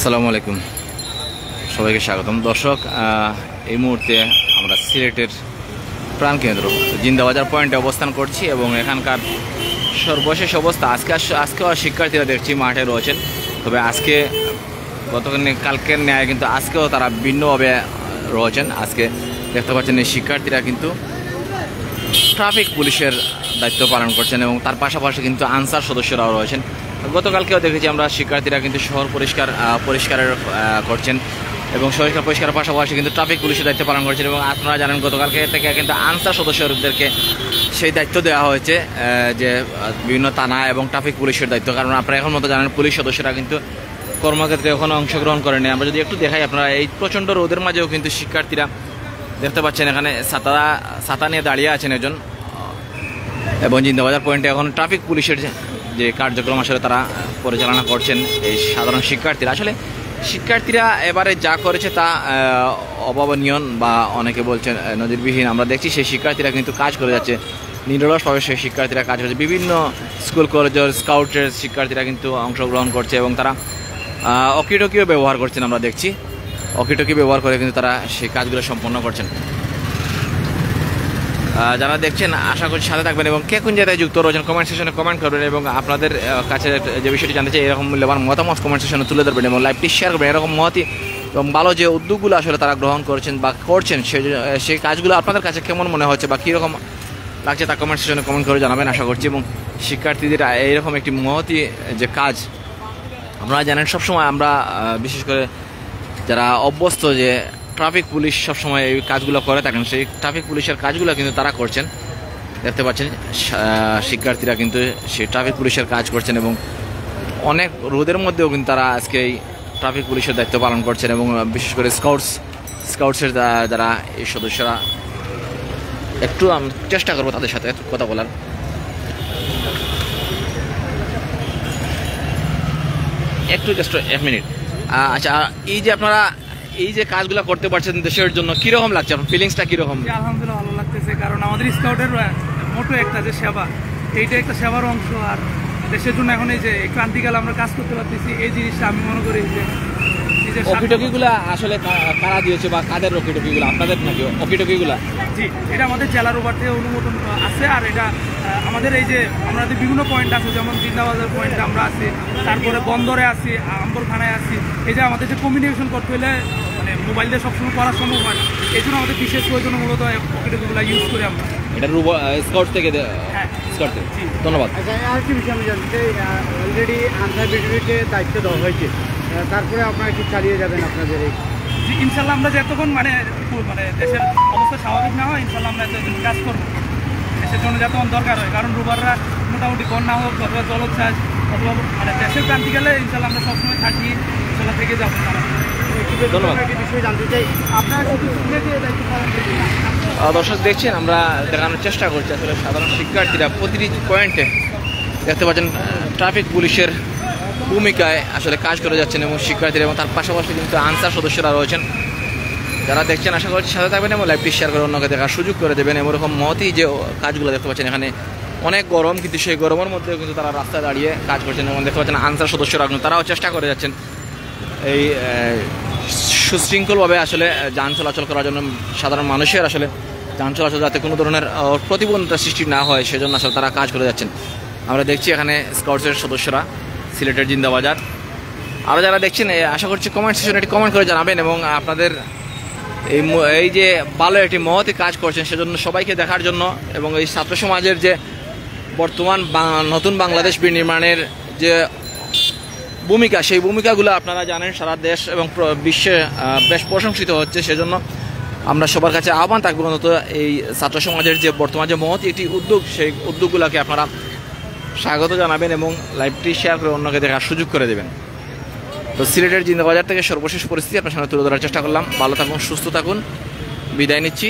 আসসালামু আলাইকুম, সবাইকে স্বাগতম। দর্শক, এই মুহূর্তে আমরা সিলেটের প্রাণকেন্দ্র জিন্দাবাজার পয়েন্টে অবস্থান করছি এবং এখানকার সর্বশেষ অবস্থা আজকেও শিক্ষার্থীরা দেখছি মাঠে রয়েছেন। তবে আজকে কালকের ন্যায় কিন্তু আজকেও তারা ভিন্নভাবে রয়েছেন। আজকে দেখতে পাচ্ছেন এই শিক্ষার্থীরা কিন্তু ট্রাফিক পুলিশের দায়িত্ব পালন করছেন এবং তার পাশাপাশি কিন্তু আনসার সদস্যরাও রয়েছেন। গতকালকেও দেখেছি আমরা শিক্ষার্থীরা কিন্তু শহর পরিষ্কারের করছেন এবং পরিষ্কারের পাশাপাশি কিন্তু ট্রাফিক পুলিশের দায়িত্ব পালন করছেন। এবং আপনারা জানেন গতকালকে থেকে কিন্তু আনসার সদস্যদেরকে সেই দায়িত্ব দেওয়া হয়েছে যে বিভিন্ন থানা এবং ট্রাফিক পুলিশের দায়িত্ব। কারণ আপনারা এখন মতো জানেন পুলিশ সদস্যরা কিন্তু কর্মক্ষেত্রে এখনও অংশগ্রহণ করেনি। আমরা যদি একটু দেখাই, আপনারা এই প্রচণ্ড রোদের মাঝেও কিন্তু শিক্ষার্থীরা দেখতে পাচ্ছেন এখানে ছাতা নিয়ে দাঁড়িয়ে আছেন একজন। এবং জিন্দাবাজার পয়েন্টে এখন ট্রাফিক পুলিশের যে কার্যক্রম আসলে তারা পরিচালনা করছেন এই সাধারণ শিক্ষার্থীরা এবারে যা করেছে তা অভাবনীয় বা অনেকে বলছেন নজিরবিহীন। আমরা দেখছি সেই শিক্ষার্থীরা কিন্তু কাজ করে যাচ্ছে নিরলসভাবে। সেই শিক্ষার্থীরা কাজ করছে, বিভিন্ন স্কুল কলেজের স্কাউটের শিক্ষার্থীরা কিন্তু অংশগ্রহণ করছে এবং তারা অকিটকিও ব্যবহার করছেন। আমরা দেখছি অকিটকি ব্যবহার করে কিন্তু তারা সেই কাজগুলো সম্পন্ন করছেন। যারা দেখছেন আশা করছি সাথে থাকবেন এবং কে কোন জায়গায় যুক্ত রয়েছেন কমেন্ট সেকশনে কমেন্ট করবেন এবং আপনাদের কাছে যে বিষয়টি জানতে চাই এরকম মূল্যবান মতামত কমেন্ট সেকশনে তুলে ধরবেন এবং লাইভটি শেয়ার করবেন। এরকম মহতি এবং ভালো যে উদ্যোগগুলো আসলে তারা গ্রহণ করেছেন বা করছেন সেই কাজগুলো আপনাদের কাছে কেমন মনে হচ্ছে বা কীরকম লাগছে তা কমেন্ট সেকশনে কমেন্ট করে জানাবেন আশা করছি। এবং শিক্ষার্থীদের এইরকম একটি মহতি যে কাজ, আপনারা জানেন সবসময় আমরা বিশেষ করে যারা অভ্যস্ত যে ট্রাফিক পুলিশ সবসময় এই কাজগুলো করে থাকেন, সেই ট্রাফিক পুলিশের কাজগুলো কিন্তু তারা করছেন। দেখতে পাচ্ছেন শিক্ষার্থীরা কিন্তু সেই ট্রাফিক পুলিশের কাজ করছেন এবং অনেক রোদের মধ্যেও কিন্তু তারা আজকে এই ট্রাফিক পুলিশের দায়িত্ব পালন করছেন। এবং বিশেষ করে স্কাউটসের যারা এই সদস্যরা, একটু আমি চেষ্টা করবো তাদের সাথে কথা বলার। একটু জাস্ট 1 মিনিট। আচ্ছা, এই যে আপনারা এই যে কাজগুলো করতে পারছেন দেশের জন্য, কিরকম লাগছে আপনার ফিলিংসটা কিরকম? আলহামদুলিল্লাহ ভালো লাগতেছে, কারণ আমাদের স্কাউটের মোটো একটা যে সেবা, এইটা একটা সেবার অংশ। আর দেশের জন্য এখন এই যে ক্রান্তিকাল আমরা কাজ করতে পারতেছি, এই জিনিসটা আমি মনে করি যে অকিটকিগুলা আসলে কারা দিয়েছে বা কাদের অকিটকিগুলো আপনাদের নাকি অকিটকিগুলা? জি, এটা আমাদের জেলার ওভার থেকে অনুমোদন আছে। আর এটা আমাদের এই যে আমাদের বিভিন্ন পয়েন্ট আছে, যেমন জিন্দাবাজার পয়েন্টে আমরা আছি, তারপরে বন্দরে আছি, আম্বরখানায় আছি। এই যে আমাদের যে কমিউনিকেশন করতে হলে মানে মোবাইল দিয়ে সবসময় করা সম্ভব হয়, এই জন্য আমাদের বিশেষ প্রয়োজন মূলত অকিটকিগুলো ইউজ করি আমরা। এটা স্কাউট থেকে? হ্যাঁ, স্কাউট থেকে। ধন্যবাদ। আচ্ছা, আর কি বিষয় আমি জানতে চাই, অলরেডি আনসার বিডিকে দায়িত্ব দেওয়া হয়েছে, তারপরে আপনারা কি চালিয়ে যাবেন আপনাদের এই? ইনশাল্লাহ আমরা যতক্ষণ মানে দেশের অবস্থা স্বাভাবিক না হয়, ইনশাল্লাহ আমরা এতদিন কাজ করবো দেশের জন্য যতক্ষণ দরকার হয়। কারণ রোবাররা মোটামুটি বন্যা হোক অথবা জলোচ্ছ্বাস অথবা মানে দেশের ক্রান্তিকালে ইনশাল্লাহ আমরা সবসময় থাকি, ইনশাল্লাহ থেকে যাবো। ধন্যবাদ। একটি বিষয় জানতে চাই, আপনারা শুধু সিলেটে দায়িত্ব পালন করছেন? দর্শক দেখছেন আমরা দেখানোর চেষ্টা করছি আসলে সাধারণ শিক্ষার্থীরা প্রতিটি পয়েন্টে দেখতে পাচ্ছেন ট্রাফিক পুলিশের ভূমিকায় আসলে কাজ করে যাচ্ছেন এবং শিক্ষার্থীরা এবং তার পাশাপাশি কিন্তু আনসার সদস্যরা রয়েছেন। যারা দেখছেন আশা করছি সাথে থাকবেন এবং লাইভটি শেয়ার করে অন্যকে দেখার সুযোগ করে দেবেন। এরকম মহতি যে কাজগুলো দেখতে পাচ্ছেন, এখানে অনেক গরম কিন্তু সেই গরমের মধ্যেও কিন্তু তারা রাস্তায় দাঁড়িয়ে কাজ করছেন এবং দেখতে পাচ্ছেন আনসার সদস্যরা কিন্তু তারাও চেষ্টা করে যাচ্ছেন এই সুশৃঙ্খলভাবে আসলে যান চলাচল করার জন্য, সাধারণ মানুষের আসলে যান চলাচল যাতে কোনো ধরনের প্রতিবন্ধকতা সৃষ্টি না হয় সেজন্য আসলে তারা কাজ করে যাচ্ছেন। আমরা দেখছি এখানে স্কাউটসের সদস্যরা সিলেটের জিন্দাবাজার। আরও যারা দেখছেন আশা করছি কমেন্ট সেকশনে একটি কমেন্ট করে জানাবেন এবং আপনাদের এই যে ভালো একটি মহতি কাজ করছেন সেজন্য সবাইকে দেখার জন্য এবং এই ছাত্র সমাজের যে বর্তমান নতুন বাংলাদেশ বিনির্মাণের যে ভূমিকা, সেই ভূমিকাগুলো আপনারা জানেন সারা দেশ এবং বিশ্বে বেশ প্রশংসিত হচ্ছে। সেজন্য আমরা সবার কাছে আহ্বান থাকবো অন্তত এই ছাত্র সমাজের যে বর্তমান যে মহতি একটি উদ্যোগ, সেই উদ্যোগগুলোকে আপনারা স্বাগত জানাবেন এবং লাইভটি শেয়ার করে অন্যকে দেখার সুযোগ করে দেবেন। তো সিলেটের জিন্দাবাজার থেকে সর্বশেষ পরিস্থিতি আপনার সামনে তুলে ধরার চেষ্টা করলাম। ভালো থাকুন, সুস্থ থাকুন, বিদায় নিচ্ছি।